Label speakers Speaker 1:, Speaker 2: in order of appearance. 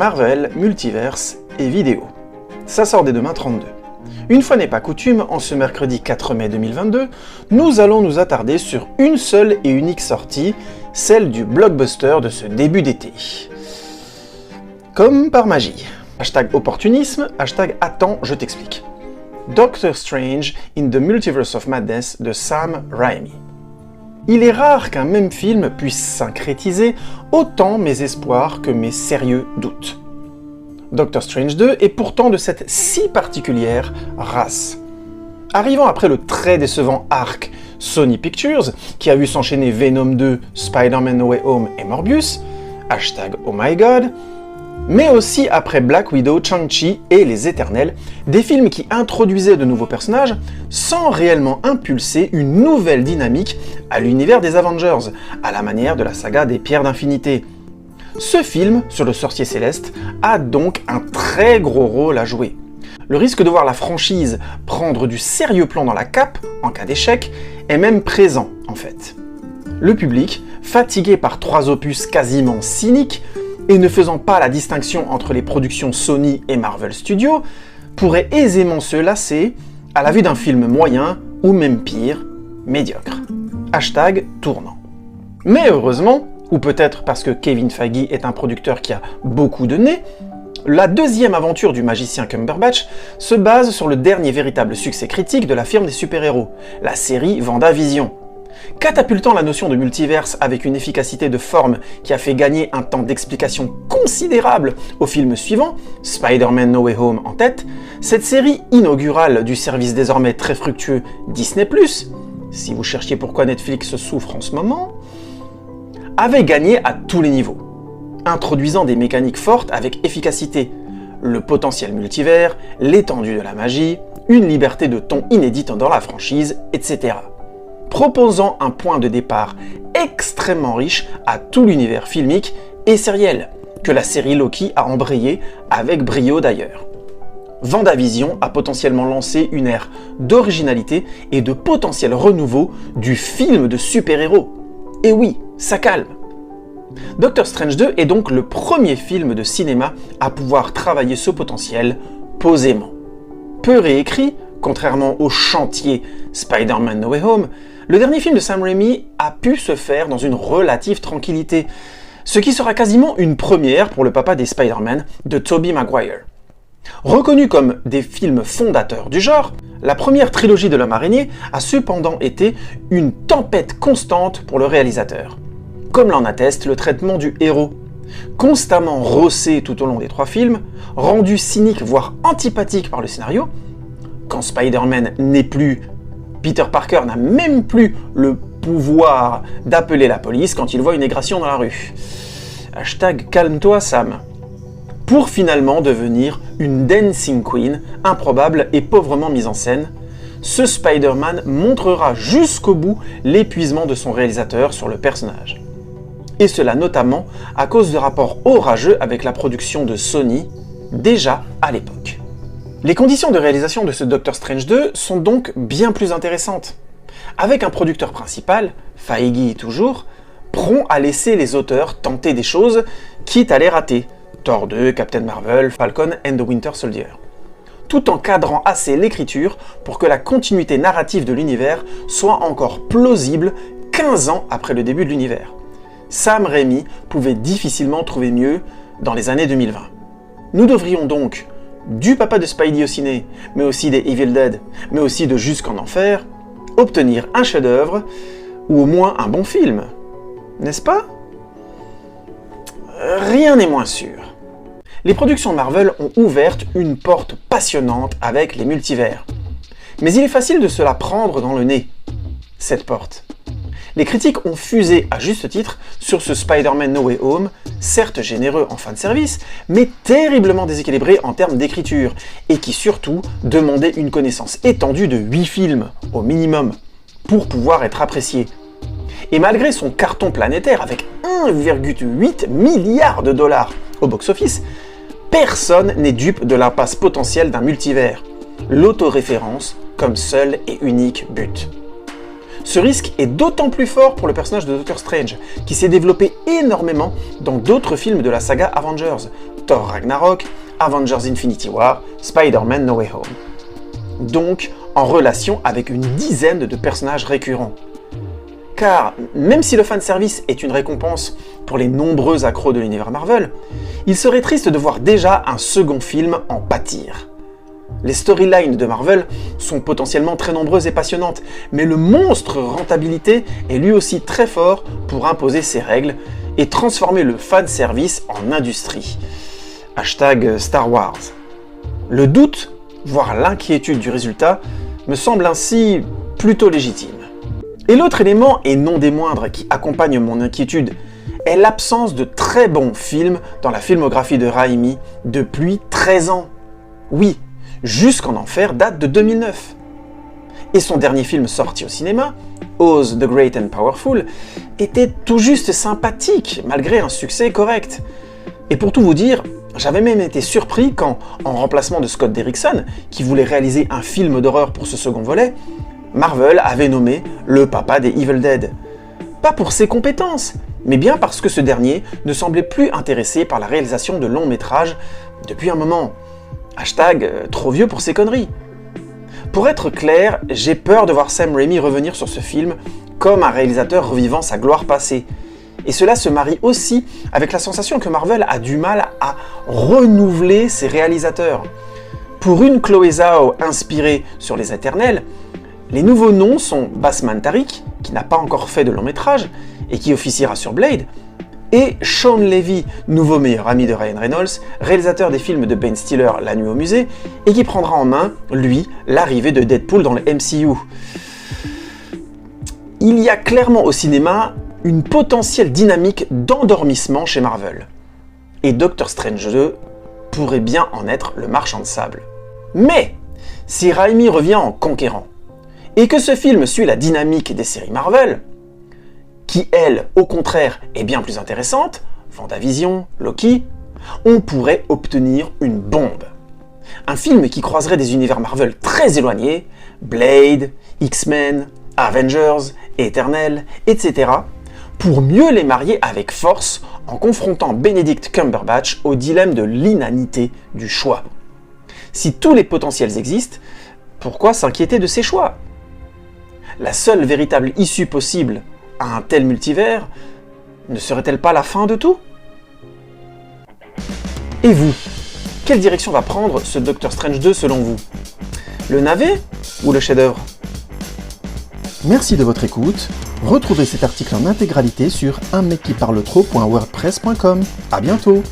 Speaker 1: Marvel, Multiverse et vidéo. Ça sort dès demain 32. Une fois n'est pas coutume, en ce mercredi 4 mai 2022, nous allons nous attarder sur une seule et unique sortie, celle du blockbuster de ce début d'été. Comme par magie. Hashtag opportunisme, hashtag attends, je t'explique. Doctor Strange in the Multiverse of Madness de Sam Raimi. Il est rare qu'un même film puisse syncrétiser autant mes espoirs que mes sérieux doutes. Doctor Strange 2 est pourtant de cette si particulière race. Arrivant après le très décevant arc Sony Pictures, qui a vu s'enchaîner Venom 2, Spider-Man No Way Home et Morbius, hashtag oh my god, mais aussi après Black Widow, Shang-Chi et Les Éternels, des films qui introduisaient de nouveaux personnages sans réellement impulser une nouvelle dynamique à l'univers des Avengers, à la manière de la saga des Pierres d'Infinité. Ce film, sur le Sorcier Céleste, a donc un très gros rôle à jouer. Le risque de voir la franchise prendre du sérieux plomb dans la cape, en cas d'échec, est même présent en fait. Le public, fatigué par 3 opus quasiment cyniques, et ne faisant pas la distinction entre les productions Sony et Marvel Studios, pourrait aisément se lasser à la vue d'un film moyen, ou même pire, médiocre. Hashtag tournant. Mais heureusement, ou peut-être parce que Kevin Feige est un producteur qui a beaucoup de nez, la deuxième aventure du magicien Cumberbatch se base sur le dernier véritable succès critique de la firme des super-héros, la série WandaVision. Catapultant la notion de multiverse avec une efficacité de forme qui a fait gagner un temps d'explication considérable au film suivant, Spider-Man No Way Home en tête, cette série inaugurale du service désormais très fructueux Disney+, si vous cherchiez pourquoi Netflix souffre en ce moment, avait gagné à tous les niveaux, introduisant des mécaniques fortes avec efficacité, le potentiel multivers, l'étendue de la magie, une liberté de ton inédite dans la franchise, etc. Proposant un point de départ extrêmement riche à tout l'univers filmique et sériel, que la série Loki a embrayé avec brio d'ailleurs. WandaVision a potentiellement lancé une ère d'originalité et de potentiel renouveau du film de super-héros. Et oui, ça calme. Doctor Strange 2 est donc le premier film de cinéma à pouvoir travailler ce potentiel posément. Peu réécrit, contrairement au chantier Spider-Man No Way Home, le dernier film de Sam Raimi a pu se faire dans une relative tranquillité, ce qui sera quasiment une première pour le papa des Spider-Man de Tobey Maguire. Reconnu comme des films fondateurs du genre, la première trilogie de l'Homme Araignée a cependant été une tempête constante pour le réalisateur, comme l'en atteste le traitement du héros. Constamment rossé tout au long des 3 films, rendu cynique voire antipathique par le scénario, quand Spider-Man n'est plus, Peter Parker n'a même plus le pouvoir d'appeler la police quand il voit une agression dans la rue. Hashtag calme-toi Sam. Pour finalement devenir une dancing queen, improbable et pauvrement mise en scène, ce Spider-Man montrera jusqu'au bout l'épuisement de son réalisateur sur le personnage. Et cela notamment à cause de rapports orageux avec la production de Sony, déjà à l'époque. Les conditions de réalisation de ce Doctor Strange 2 sont donc bien plus intéressantes. Avec un producteur principal, Feige toujours, prompt à laisser les auteurs tenter des choses, quitte à les rater. Thor 2, Captain Marvel, Falcon and the Winter Soldier. Tout en cadrant assez l'écriture pour que la continuité narrative de l'univers soit encore plausible 15 ans après le début de l'univers. Sam Raimi pouvait difficilement trouver mieux dans les années 2020. Nous devrions donc, du papa de Spidey au ciné, mais aussi des Evil Dead, mais aussi de Jusqu'en Enfer, obtenir un chef-d'œuvre, ou au moins un bon film, n'est-ce pas? Rien n'est moins sûr. Les productions Marvel ont ouvert une porte passionnante avec les multivers. Mais il est facile de se la prendre dans le nez, cette porte. Les critiques ont fusé à juste titre sur ce Spider-Man No Way Home, certes généreux en fanservice, mais terriblement déséquilibré en termes d'écriture, et qui surtout demandait une connaissance étendue de 8 films, au minimum, pour pouvoir être apprécié. Et malgré son carton planétaire avec 1,8 milliard de dollars au box-office, personne n'est dupe de l'impasse potentielle d'un multivers, l'autoréférence comme seul et unique but. Ce risque est d'autant plus fort pour le personnage de Doctor Strange, qui s'est développé énormément dans d'autres films de la saga Avengers, Thor Ragnarok, Avengers Infinity War, Spider-Man No Way Home. Donc en relation avec une dizaine de personnages récurrents. Car même si le fanservice est une récompense pour les nombreux accros de l'univers Marvel, il serait triste de voir déjà un second film en pâtir. Les storylines de Marvel sont potentiellement très nombreuses et passionnantes, mais le monstre rentabilité est lui aussi très fort pour imposer ses règles et transformer le fanservice en industrie. Hashtag Star Wars. Le doute, voire l'inquiétude du résultat, me semble ainsi plutôt légitime. Et l'autre élément, et non des moindres, qui accompagne mon inquiétude, est l'absence de très bons films dans la filmographie de Raimi depuis 13 ans. Oui, jusqu'en Enfer date de 2009. Et son dernier film sorti au cinéma, Oz the Great and Powerful, était tout juste sympathique, malgré un succès correct. Et pour tout vous dire, j'avais même été surpris quand, en remplacement de Scott Derrickson, qui voulait réaliser un film d'horreur pour ce second volet, Marvel avait nommé le papa des Evil Dead. Pas pour ses compétences, mais bien parce que ce dernier ne semblait plus intéressé par la réalisation de longs métrages depuis un moment. Hashtag trop vieux pour ces conneries. Pour être clair, j'ai peur de voir Sam Raimi revenir sur ce film comme un réalisateur revivant sa gloire passée. Et cela se marie aussi avec la sensation que Marvel a du mal à renouveler ses réalisateurs. Pour une Chloé Zhao inspirée sur les Éternels, les nouveaux noms sont Basman Tariq, qui n'a pas encore fait de long métrage et qui officiera sur Blade, et Sean Levy, nouveau meilleur ami de Ryan Reynolds, réalisateur des films de Ben Stiller La Nuit au musée, et qui prendra en main, lui, l'arrivée de Deadpool dans le MCU. Il y a clairement au cinéma une potentielle dynamique d'endormissement chez Marvel. Et Doctor Strange 2 pourrait bien en être le marchand de sable. Mais, si Raimi revient en conquérant, et que ce film suit la dynamique des séries Marvel, qui elle, au contraire, est bien plus intéressante, WandaVision, Loki, on pourrait obtenir une bombe. Un film qui croiserait des univers Marvel très éloignés, Blade, X-Men, Avengers, Éternels, etc., pour mieux les marier avec force en confrontant Benedict Cumberbatch au dilemme de l'inanité du choix. Si tous les potentiels existent, pourquoi s'inquiéter de ces choix ? La seule véritable issue possible à un tel multivers ne serait-elle pas la fin de tout ? Et vous, quelle direction va prendre ce Doctor Strange 2 selon vous ? Le navet ou le chef-d'œuvre ?
Speaker 2: Merci de votre écoute. Retrouvez cet article en intégralité sur unmecquiparletro.wordpress.com. À bientôt.